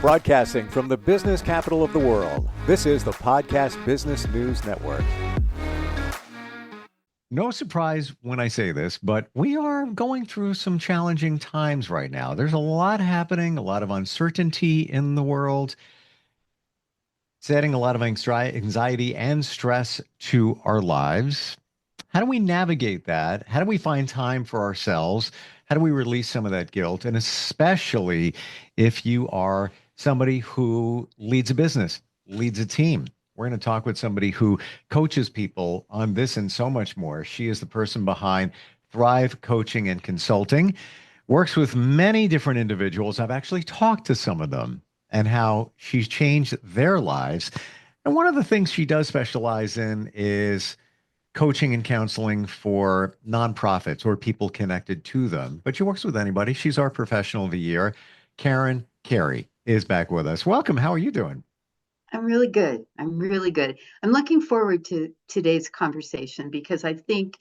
Broadcasting from the business capital of the world, this is the Podcast Business News Network. No surprise when I say this, but we are going through some challenging times right now. There's a lot happening, a lot of uncertainty in the world. It's adding a lot of anxiety and stress to our lives. How do we navigate that? How do we find time for ourselves? How do we release some of that guilt? And especially if you are somebody who leads a business, leads a team. We're going to talk with somebody who coaches people on this and so much more. She is the person behind Thrive Coaching and Consulting, works with many different individuals. I've actually talked to some of them and how she's changed their lives. And one of the things she does specialize in is coaching and counseling for nonprofits or people connected to them. But she works with anybody. She's our professional of the year. Karen Carey is back with us. Welcome. How are you doing? I'm really good. I'm really good. I'm looking forward to today's conversation because I think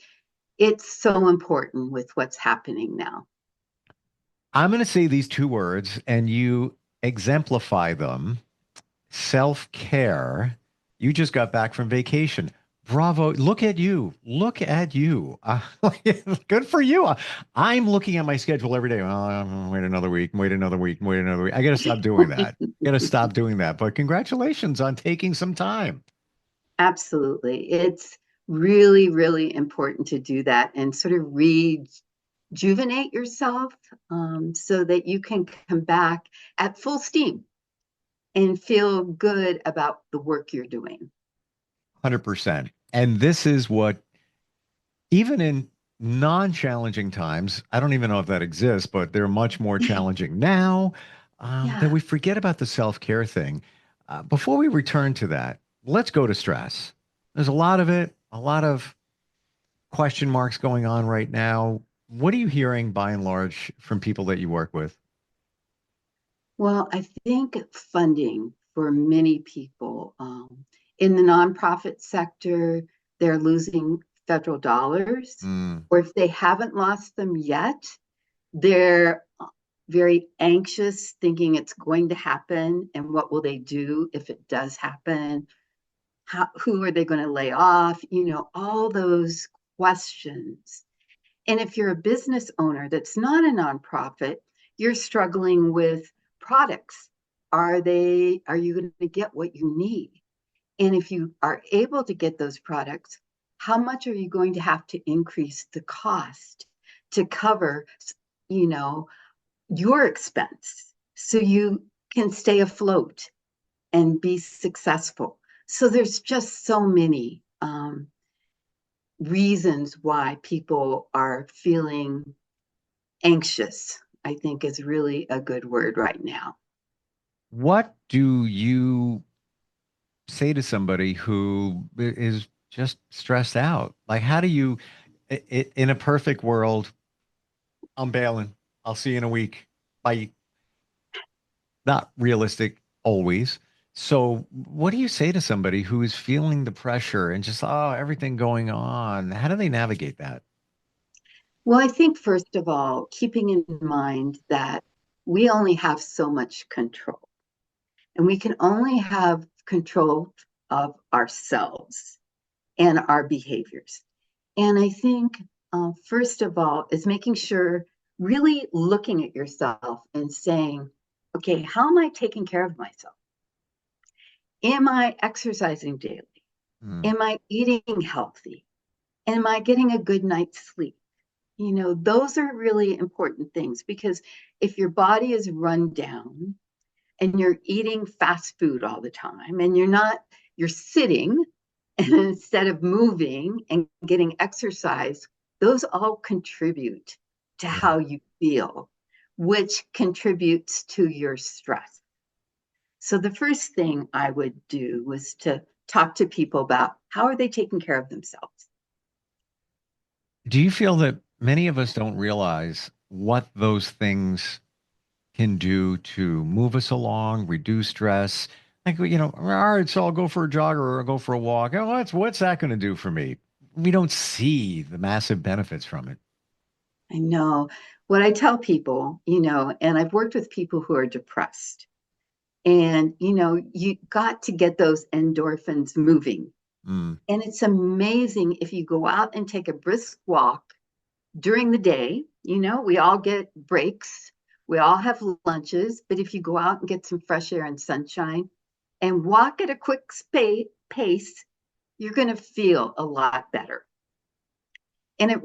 it's so important with what's happening now. I'm going to say these two words and you exemplify them. Self-care. You just got back from vacation. Bravo. Look at you. Look at you. Good for you. I'm looking at my schedule every day. Oh, wait another week, wait another week, wait another week. I got to stop doing that. Got to stop doing that. But congratulations on taking some time. Absolutely. It's really, really important to do that and sort of rejuvenate yourself so that you can come back at full steam and feel good about the work you're doing. 100%. And this is what, even in non-challenging times, I don't even know if that exists, but they're much more challenging now, that we forget about the self-care thing. Before we return to that, let's go to stress. There's a lot of it, a lot of question marks going on right now. What are you hearing by and large from people that you work with? Well, I think funding for many people in the nonprofit sector, they're losing federal dollars, or if they haven't lost them yet, they're very anxious, thinking it's going to happen, and what will they do if it does happen? Who are they going to lay off? All those questions. And if you're a business owner that's not a nonprofit, you're struggling with products. Are you going to get what you need? And if you are able to get those products, how much are you going to have to increase the cost to cover, your expense so you can stay afloat and be successful? So there's just so many reasons why people are feeling anxious, I think is really a good word right now. What do you say to somebody who is just stressed out? Like, how do you, in a perfect world, I'm bailing. I'll see you in a week. Bye. Not realistic always. So, what do you say to somebody who is feeling the pressure and just, oh, everything going on? How do they navigate that? Well, I think, first of all, keeping in mind that we only have so much control, and we can only have control of ourselves and our behaviors. And I think, first of all, is making sure, really looking at yourself and saying, okay, how am I taking care of myself? Am I exercising daily? Am I eating healthy? Am I getting a good night's sleep? Those are really important things, because if your body is run down and you're eating fast food all the time and you're sitting and instead of moving and getting exercise, those all contribute to how you feel, which contributes to your stress. So the first thing I would do was to talk to people about how are they taking care of themselves. Do you feel that many of us don't realize what those things can do to move us along, reduce stress? Like, all right, so I'll go for a jog or I'll go for a walk. Oh, what's that going to do for me? We don't see the massive benefits from it. I know what I tell people, and I've worked with people who are depressed. And, you got to get those endorphins moving. Mm. And it's amazing if you go out and take a brisk walk during the day. We all get breaks, we all have lunches, but if you go out and get some fresh air and sunshine and walk at a quick pace, you're going to feel a lot better. And it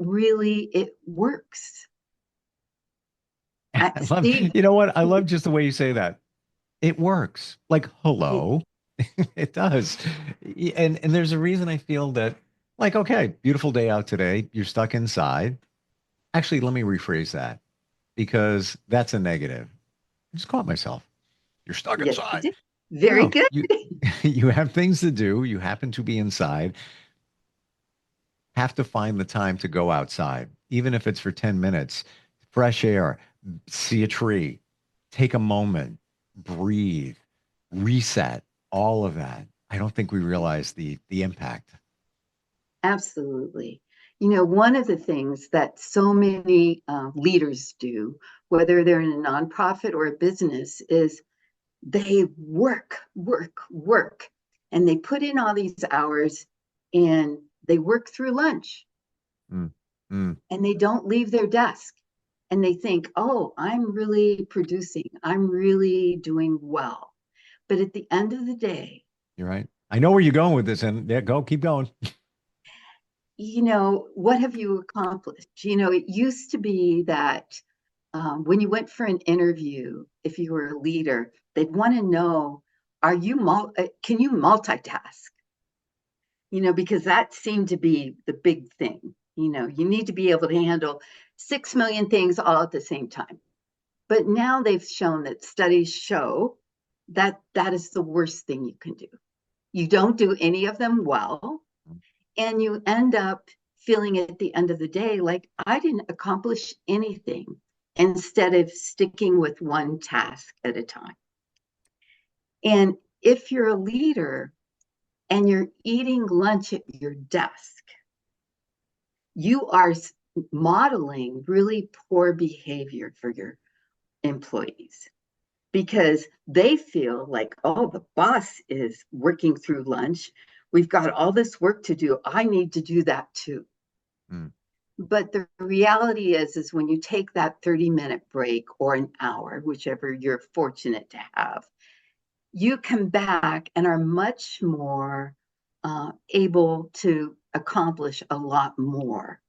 works. I love, Steve, you know what? I love just the way you say that. It works. Like, it, hello. It does. And there's a reason I feel that, like, okay, beautiful day out today. You're stuck inside. Actually, let me rephrase that because that's a negative. I just caught myself. You're stuck yes, you inside. did. Very No, good. you have things to do. You happen to be inside. Have to find the time to go outside, even if it's for 10 minutes. Fresh air, see a tree, take a moment, breathe, reset, all of that. I don't think we realize the impact. Absolutely. One of the things that so many leaders do, whether they're in a nonprofit or a business, is they work, work, work, and they put in all these hours and they work through lunch Mm, mm, and they don't leave their desk. And they think, oh, I'm really producing, I'm really doing well. But at the end of the day, you're right. I know where you're going with this, and yeah, go, keep going. what have you accomplished? It used to be that when you went for an interview, if you were a leader, they'd want to know, can you multitask? Because that seemed to be the big thing. You need to be able to handle 6 million things all at the same time. But now they've shown that studies show that that is the worst thing you can do. You don't do any of them well, and you end up feeling at the end of the day like I didn't accomplish anything instead of sticking with one task at a time. And if you're a leader and you're eating lunch at your desk, you are modeling really poor behavior for your employees because they feel like, oh, the boss is working through lunch. We've got all this work to do. I need to do that too. Mm, But the reality is when you take that 30-minute break or an hour, whichever you're fortunate to have, you come back and are much more able to accomplish a lot more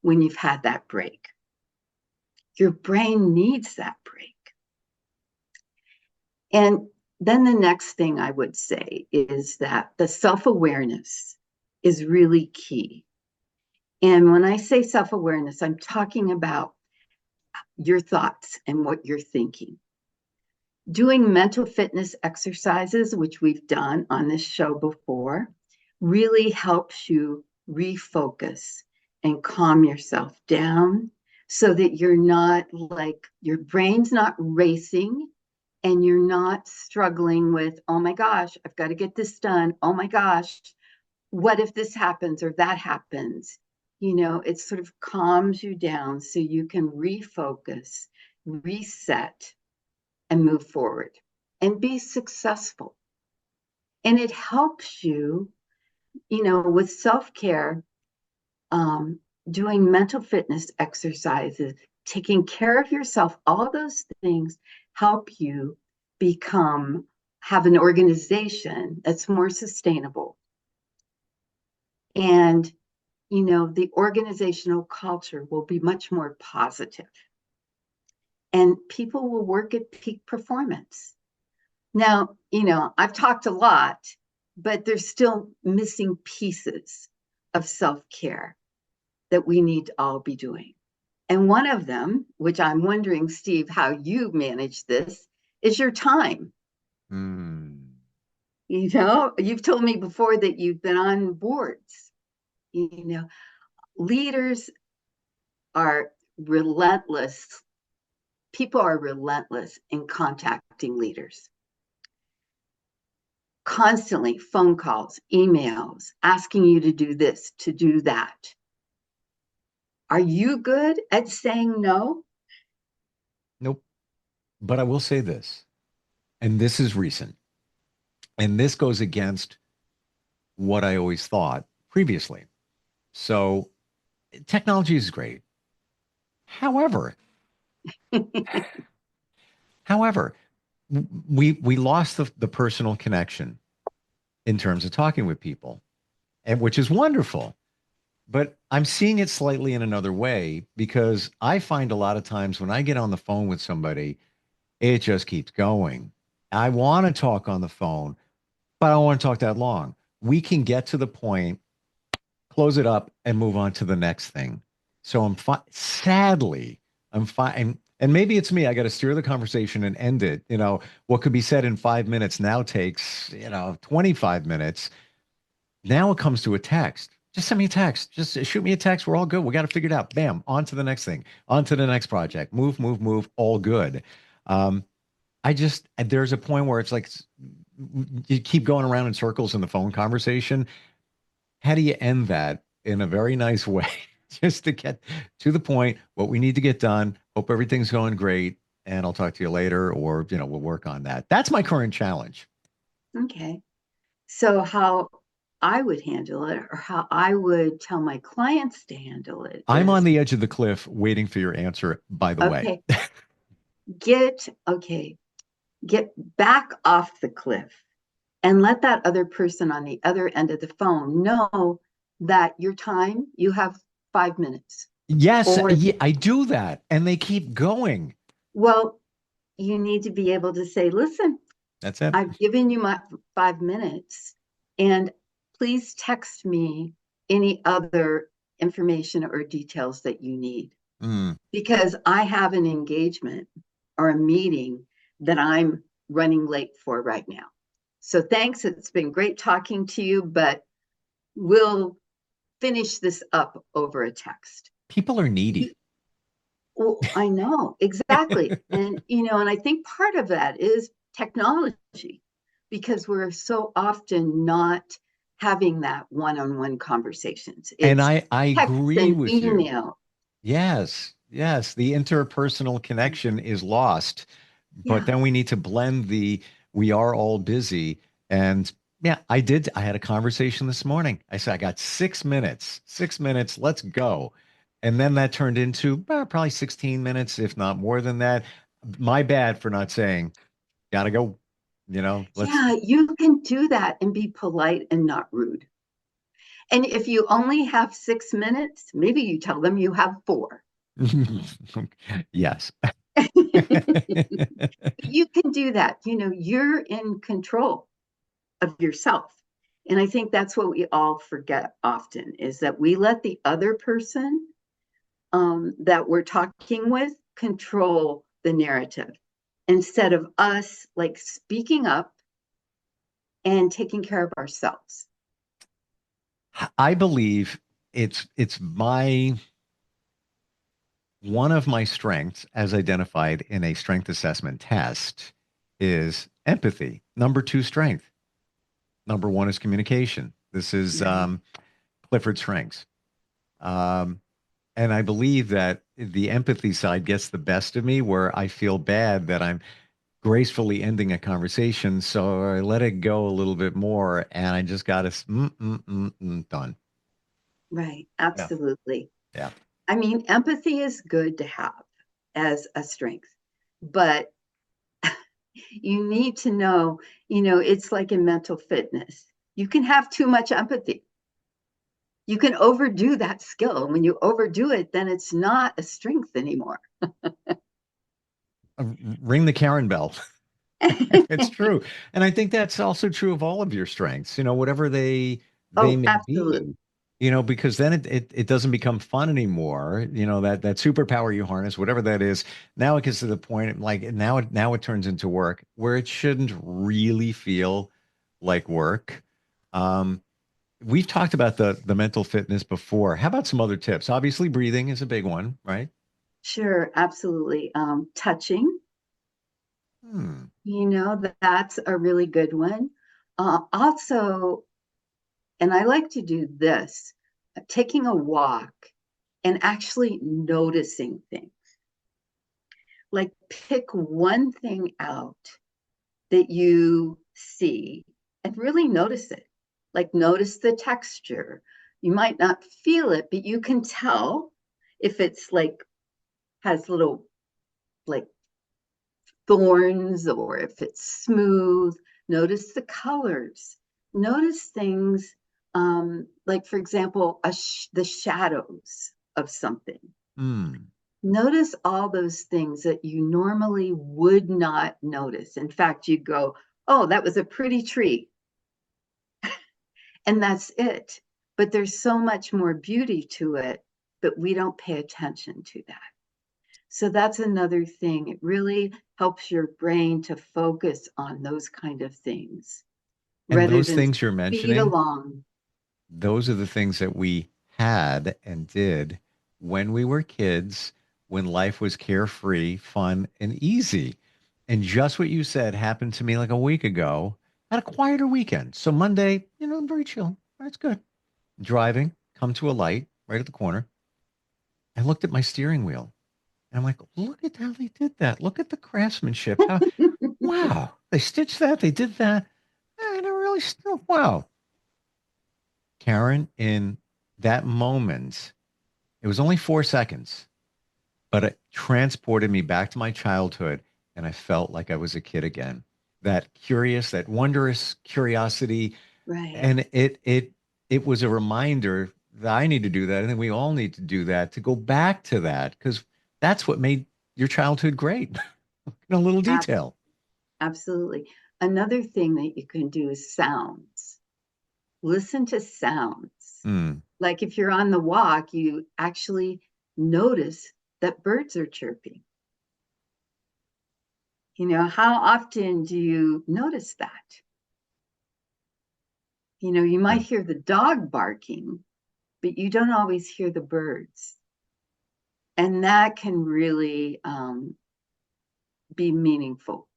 when you've had that break. Your brain needs that break. And then the next thing I would say is that the self-awareness is really key. And when I say self-awareness, I'm talking about your thoughts and what you're thinking. Doing mental fitness exercises, which we've done on this show before, really helps you refocus and calm yourself down so that you're not like your brain's not racing and you're not struggling with, oh my gosh, I've got to get this done. Oh my gosh, what if this happens or that happens? It sort of calms you down so you can refocus, reset, and move forward and be successful. And it helps you, with self care, um, doing mental fitness exercises, taking care of yourself, all those things help you have an organization that's more sustainable. And, the organizational culture will be much more positive and people will work at peak performance. Now, I've talked a lot, but there's still missing pieces of self care that we need to all be doing. And one of them, which I'm wondering, Steve, how you manage this, is your time. mm. You've told me before that you've been on boards. Leaders are relentless. People are relentless in contacting leaders. Constantly phone calls, emails, asking you to do this, to do that. Are you good at saying no? Nope. But I will say this. and this is recent, and this goes against what I always thought previously. So technology is great. However, however, we lost the personal connection in terms of talking with people, and which is wonderful. But I'm seeing it slightly in another way because I find a lot of times when I get on the phone with somebody, it just keeps going. I want to talk on the phone, but I don't want to talk that long. We can get to the point, close it up, and move on to the next thing. So I'm fine. Sadly, I'm fine. And maybe it's me. I got to steer the conversation and end it. What could be said in 5 minutes now takes, 25 minutes. Now it comes to a text. Just send me a text. Just shoot me a text. We're all good. We got to figure it out. Bam. On to the next thing. On to the next project. Move, move, move. All good. Um, there's a point where it's like you keep going around in circles in the phone conversation. How do you end that in a very nice way? Just to get to the point, what we need to get done. Hope everything's going great. And I'll talk to you later, or, we'll work on that. That's my current challenge. Okay. So how I would handle it, or how I would tell my clients to handle it I'm on is, the edge of the cliff waiting for your answer, by the way. okay, okay, get back off the cliff and let that other person on the other end of the phone know that you have 5 minutes. Yes, Or, yeah, I do that. And they keep going. well, you need to be able to say, listen, That's it. I've given you my 5 minutes, and please text me any other information or details that you need, Mm. because I have an engagement or a meeting that I'm running late for right now. So thanks. It's been great talking to you, but we'll finish this up over a text. People are needy. Well, I know, exactly. And I think part of that is technology, because we're so often not having that one-on-one conversations. And It's I text agree and with you. email. Yes, yes. The interpersonal connection is lost, but Yeah. then we need to blend we are all busy. And yeah, I had a conversation this morning. I said, I got 6 minutes, 6 minutes, let's go. And then that turned into probably 16 minutes, if not more than that. My bad for not saying, gotta go, let's. Yeah, you can do that and be polite and not rude. And if you only have 6 minutes, maybe you tell them you have four. Yes. You can do that. You're in control of yourself. And I think that's what we all forget often, is that we let the other person that we're talking with control the narrative, instead of us like speaking up and taking care of ourselves. I believe it's my one of my strengths as identified in a strength assessment test is empathy. Number two strength. Number one is communication. This is Right. Clifford's strengths. Um, and I believe that the empathy side gets the best of me where I feel bad that I'm gracefully ending a conversation. So I let it go a little bit more and I just got to done. Right. Yeah. Absolutely. Yeah. I mean, empathy is good to have as a strength, but you need to know, it's like in mental fitness. You can have too much empathy. You can overdo that skill. When you overdo it, then it's not a strength anymore. Uh, Ring the Karen bell. It's true. And I think that's also true of all of your strengths, whatever they Oh, may absolutely. be, because then it doesn't become fun anymore. That superpower you harness, whatever that is, now it gets to the point like now it turns into work where it shouldn't really feel like work. Um, we've talked about the mental fitness before. How about some other tips? Obviously, breathing is a big one, right? Sure, absolutely. Touching, Hmm. that's a really good one. Also, and I like to do this, taking a walk and actually noticing things. Like pick one thing out that you see and really notice it. Like notice the texture. You might not feel it, but you can tell if it's like has little like thorns or if it's smooth. Notice the colors. Notice things like, for example, the shadows of something. Mm. Notice all those things that you normally would not notice. In fact, you go, oh, that was a pretty tree. And that's it. But there's so much more beauty to it, but we don't pay attention to that. So that's another thing. It really helps your brain to focus on those kind of things And rather those than things you're speed mentioning, along. those are the things that we had and did when we were kids, when life was carefree, fun, and easy. And just what you said happened to me like a week ago. I had a quieter weekend. So Monday, I'm very chill. That's good. Driving, come to a light right at the corner. I looked at my steering wheel and I'm like, look at how they did that. Look at the craftsmanship. How, wow, they stitched that. They did that. And I really still, wow. Karen, in that moment, it was only 4 seconds, but it transported me back to my childhood and I felt like I was a kid again. That curious, that wondrous curiosity. Right. And it was a reminder that I need to do that. And then we all need to do that to go back to that because that's what made your childhood great. In a little Ab- detail. Absolutely. Another thing that you can do is sounds. Listen to sounds. Mm. Like if you're on the walk, you actually notice that birds are chirping. How often do you notice that? You might hear the dog barking, but you don't always hear the birds. And that can really be meaningful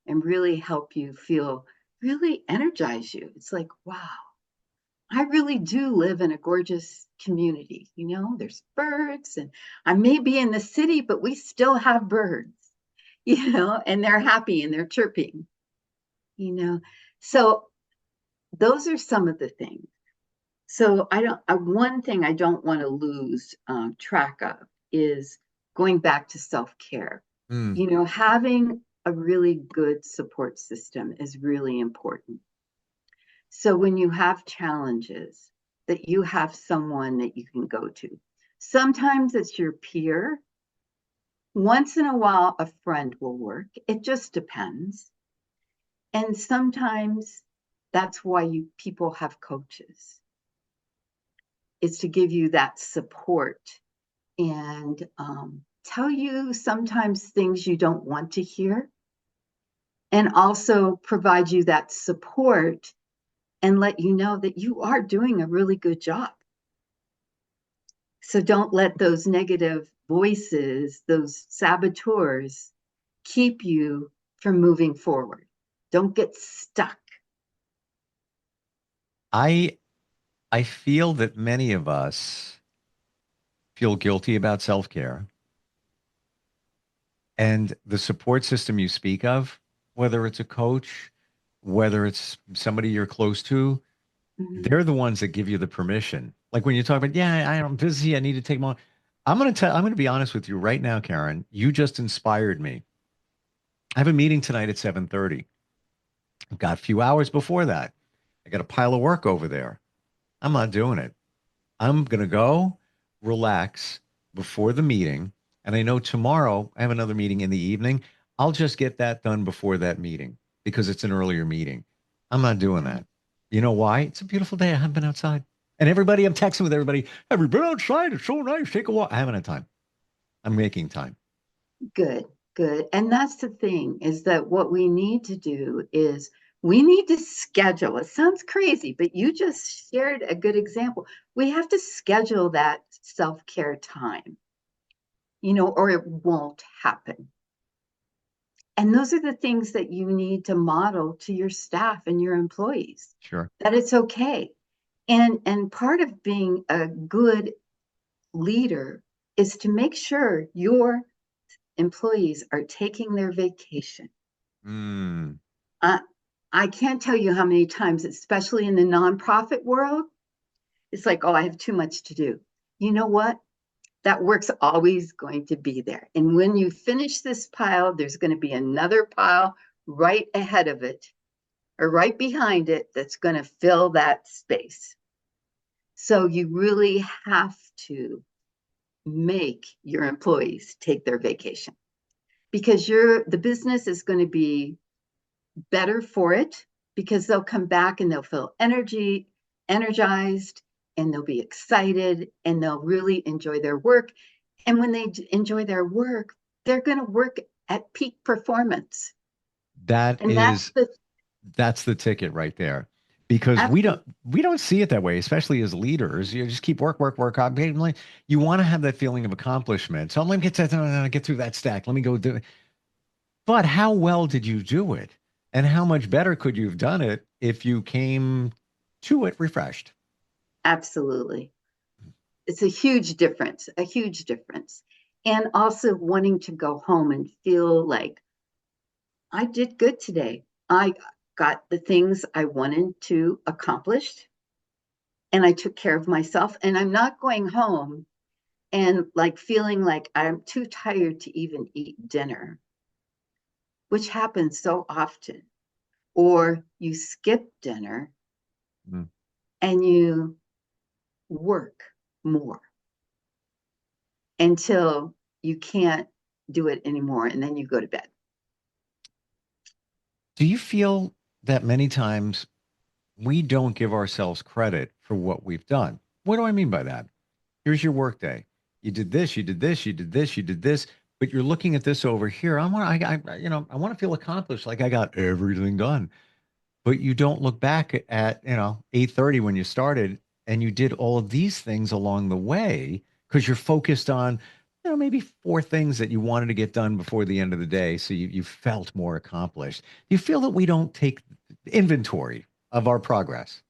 and really help you feel, really energize you. It's like, wow, I really do live in a gorgeous community. There's birds, and I may be in the city, but we still have birds, and they're happy and they're chirping, you know. So those are some of the things. So one thing I don't want to lose track of is going back to self-care. Mm. Having a really good support system is really important. So when you have challenges, that you have someone that you can go to. Sometimes it's your peer. Once in a while, a friend will work. It just depends. And sometimes that's why people have coaches, is to give you that support and tell you sometimes things you don't want to hear, and also provide you that support and let you know that you are doing a really good job. So don't let those negative voices, those saboteurs, keep you from moving forward. Don't get stuck. I I feel that many of us feel guilty about self-care and the support system you speak of, whether it's a coach, whether it's somebody you're close to, Mhm. they're the ones that give you the permission. Like when you talk about, yeah, I'm busy, I need to take more. I'm going to be honest with you right now, Karen. You just inspired me. I have a meeting tonight at 7:30. I've got a few hours before that. I got a pile of work over there. I'm not doing it. I'm going to go relax before the meeting. And I know tomorrow I have another meeting in the evening. I'll just get that done before that meeting because it's an earlier meeting. I'm not doing that. You know why? It's a beautiful day. I haven't been outside. And everybody, I'm texting with everybody. Have you been outside? It's so nice. Take a walk. I haven't had time. I'm making time. Good, good. And that's the thing, is that what we need to do is we need to schedule. It sounds crazy, but you just shared a good example. We have to schedule that self-care time, or it won't happen. And those are the things that you need to model to your staff and your employees, Sure. that it's okay. And part of being a good leader is to make sure your employees are taking their vacation. Mm. I, I can't tell you how many times, especially in the nonprofit world, it's like, oh, I have too much to do. You know what? That work's always going to be there. And when you finish this pile, there's going to be another pile right ahead of it or right behind it that's going to fill that space. So you really have to make your employees take their vacation because the business is going to be better for it because they'll come back and they'll feel energized, and they'll be excited and they'll really enjoy their work. And when they enjoy their work, they're going to work at peak performance. That And is that's the ticket right there. Because absolutely, we don't see it that way, especially as leaders. You just keep work, work, work. You want to have that feeling of accomplishment. So let me get through that stack. Let me go do it. But how well did you do it? And how much better could you have done it if you came to it refreshed? absolutely. It's a huge difference, a huge difference. And also wanting to go home and feel like I did good today. I got the things I wanted to accomplish and I took care of myself. And I'm not going home and like feeling like I'm too tired to even eat dinner, which happens so often. Or you skip dinner Mm. and you work more until you can't do it anymore. And then you go to bed. Do you feel that many times we don't give ourselves credit for what we've done? What do I mean by that? Here's your work day. You did this, you did this, you did this, you did this, but you're looking at this over here. I want to feel accomplished, like I got everything done. But you don't look back at, 8:30 when you started and you did all of these things along the way because you're focused on, maybe four things that you wanted to get done before the end of the day. So you felt more accomplished. Do you feel that we don't take inventory of our progress?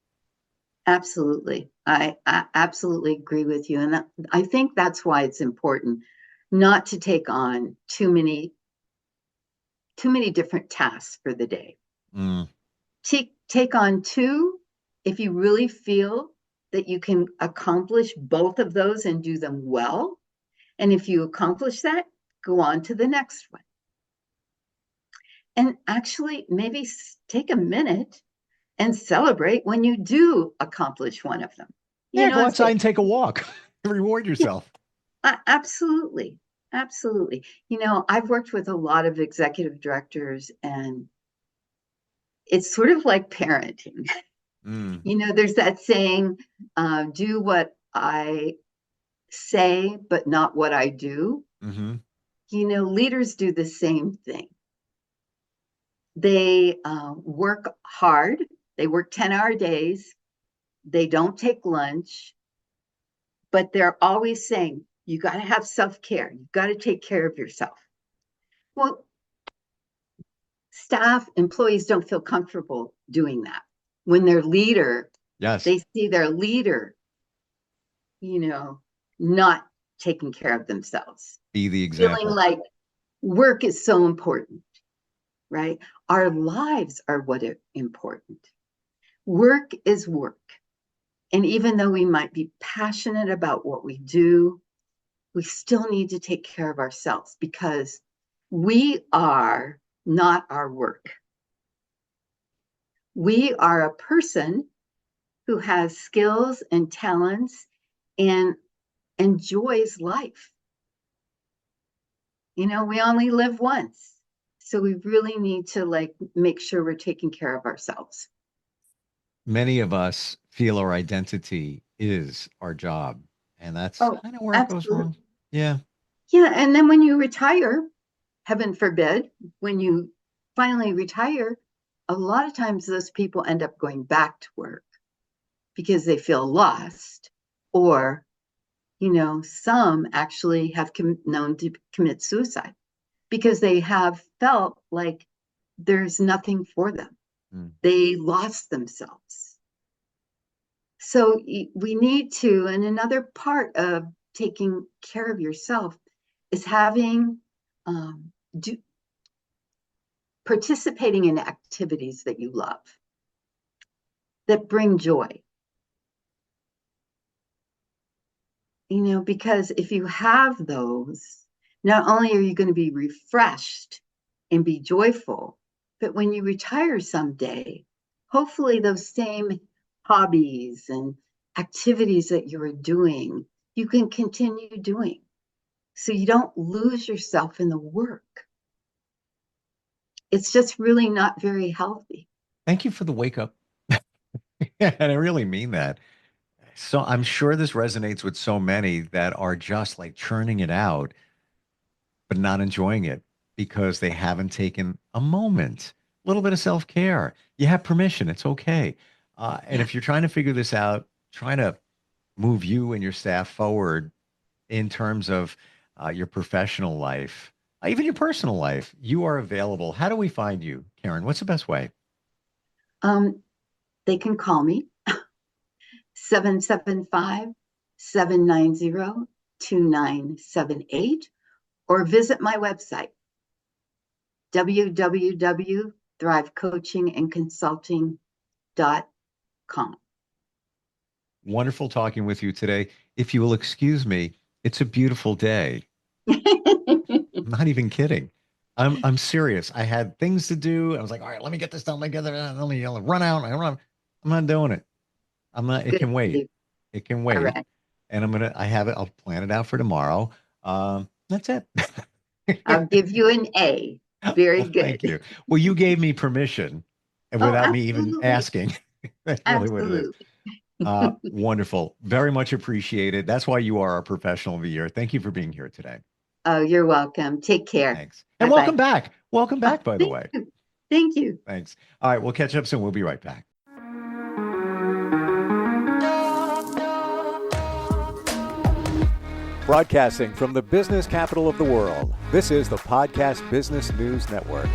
Absolutely. I absolutely agree with you. And I think that's why it's important not to take on too many different tasks for the day. Mm. Take on two if you really feel that you can accomplish both of those and do them well. And if you accomplish that, go on to the next one. And actually, maybe take a minute and celebrate when you do accomplish one of them. Yeah, go And outside say, and take a walk. Reward yeah, yourself. absolutely. Absolutely. I've worked with a lot of executive directors, and it's sort of like parenting. Mm. There's that saying, do what I say, but not what I do. Hmm. Leaders do the same thing. They work hard, they work 10-hour days, they don't take lunch, but they're always saying, you got to have self-care, you got to take care of yourself. Well, employees don't feel comfortable doing that. When their leader, Yes. they see their leader, not taking care of themselves, Be the feeling example. like work is so important, right? Our lives are what are important. Work is work. And even though we might be passionate about what we do, we still need to take care of ourselves because we are not our work. We are a person who has skills and talents and enjoys life. We only live once. So we really need to make sure we're taking care of ourselves. Many of us feel our identity is our job, and that's Oh, kind of where it goes absolutely. wrong. Yeah. Yeah. And then when you retire, heaven forbid, when you finally retire, a lot of times those people end up going back to work because they feel lost, or some actually have known to commit suicide because they have felt like there's nothing for them. Mm. They lost themselves. So we need to, and another part of taking care of yourself is having, participating in activities that you love, that bring joy. You know, because if you have those, not only are you going to be refreshed and be joyful, but when you retire someday, hopefully those same hobbies and activities that you were doing, you can continue doing. So you don't lose yourself in the work. It's just really not very healthy. Thank you for the wake up. And I really mean that. So I'm sure this resonates with so many that are just like churning it out, but not enjoying it because they haven't taken a moment, a little bit of self care. You have permission. It's okay. And if you're trying to figure this out, trying to move you and your staff forward in terms of your professional life, even your personal life, you are available. How do we find you, Karen? What's the best way? They can call me 775-790-2978 or visit my website, www.thrivecoachingandconsulting.com. Wonderful talking with you today. If you will excuse me, it's a beautiful day. I'm not even kidding. I'm serious. I had things to do. I was like, all right, let me get this done together. Let me run out. I'm not doing it. I'm not. It Good. can wait. It can All wait. right. And I have it. I'll plan it out for tomorrow. That's it. I'll give you an A. Very Well, good. thank you. Well, you gave me permission and Oh, without me even absolutely. asking. That's really what it is. Absolutely. Wonderful. Very much appreciated. That's why you are our professional of the year. Thank you for being here today. Oh, you're welcome. Take care. Thanks. And Bye-bye. welcome back. Welcome back, by the Thank way. you. Thank you. Thanks. All right. We'll catch up soon. We'll be right back. Broadcasting from the business capital of the world, this is the Podcast Business News Network.